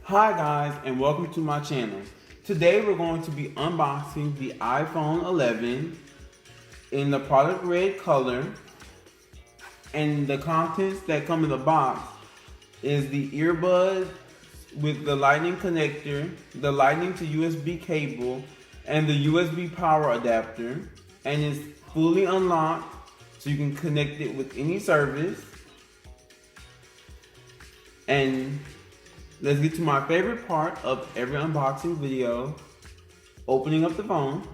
Hi guys, and welcome to my channel. Today we're going to be unboxing the iPhone 11 in the product red color, and the contents that come in the box is the earbuds with the lightning connector, the lightning to USB cable, and the USB power adapter, and it's fully unlocked so you can connect it with any service. And let's get to my favorite part of every unboxing video, opening up the phone.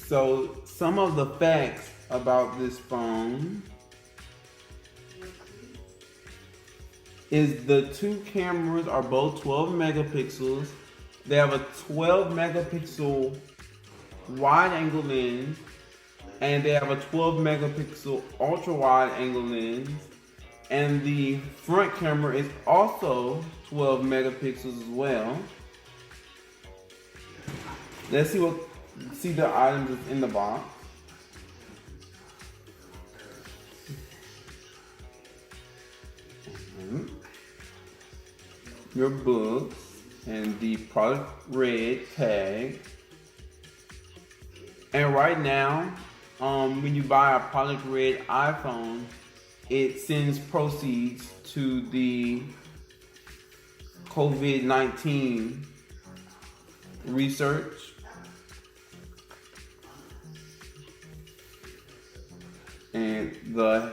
So some of the facts about this phone is the two cameras are both 12 megapixels. They have a 12 megapixel wide angle lens, and they have a 12 megapixel ultra wide angle lens, and the front camera is also 12 megapixels as well. Let's see the items that's in the box. Your books and the product red tag. And right now, when you buy a product red iPhone, it sends proceeds to the COVID-19 research. And the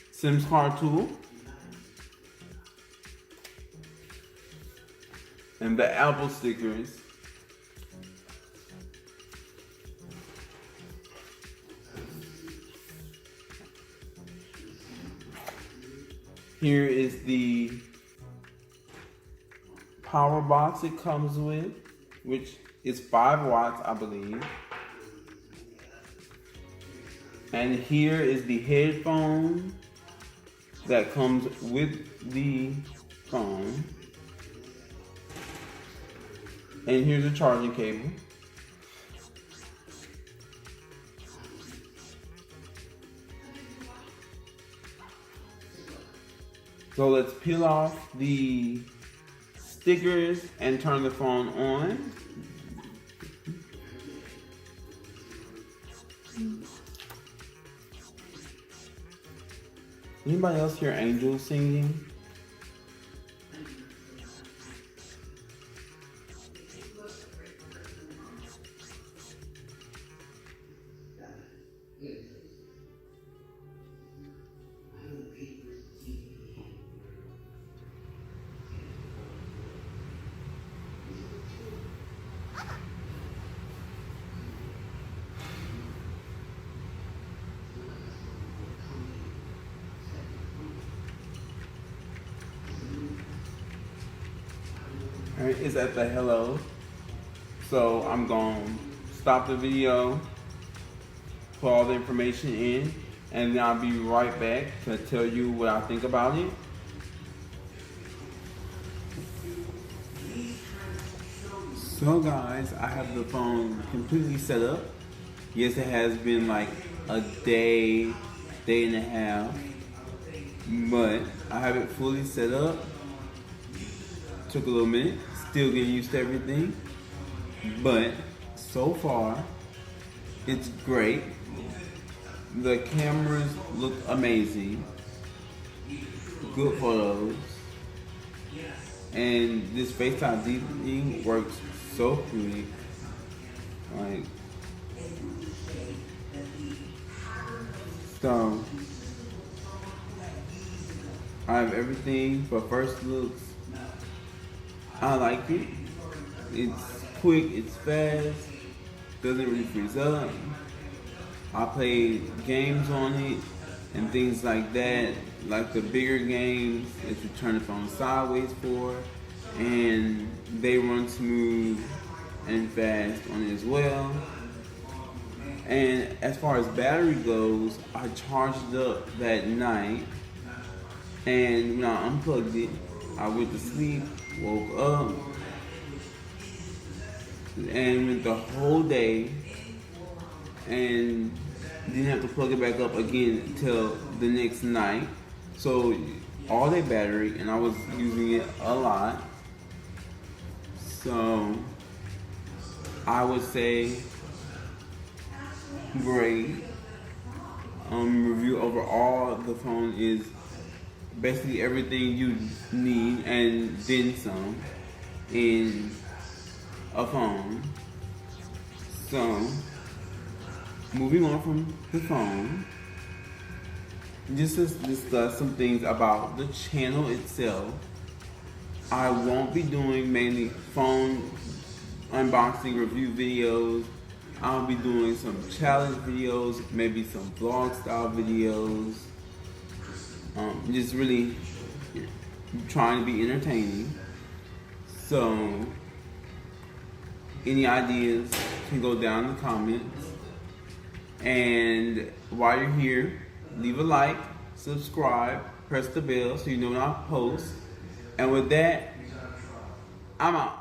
SIM card tool, and the Apple stickers. Here is the power box it comes with, which is 5 watts, I believe. And here is the headphone that comes with the phone. And here's a charging cable. So let's peel off the stickers and turn the phone on. Anybody else hear angels singing? Alright, it's at the hello. So I'm going to stop the video, put all the information in, and then I'll be right back to tell you what I think about it. So guys, I have the phone completely set up. Yes, it has been like a day and a half, but I have it fully set up. Took a little minute, still getting used to everything, but so far it's great. The cameras look amazing, good photos, and this FaceTime deepening works so quick. Like, so I have everything for first looks. I like it. It's quick, it's fast, doesn't really freeze up. I played games on it and things like that, like the bigger games that you turn the phone sideways for. and they run smooth and fast on it as well. And as far as battery goes, I charged up that night, and when I unplugged it, I went to sleep, woke up, and went the whole day, and didn't have to plug it back up again until the next night. So all day battery, and I was using it a lot. So I would say great. Review overall, the phone is basically everything you need and then some in a phone. So moving on from the phone, just to discuss some things about the channel itself. I won't be doing mainly phone unboxing review videos. I'll be doing some challenge videos, maybe some vlog style videos. Just really trying to be entertaining. So any ideas can go down in the comments. And while you're here, leave a like, subscribe, press the bell so you know when I post. And with that, I'm out.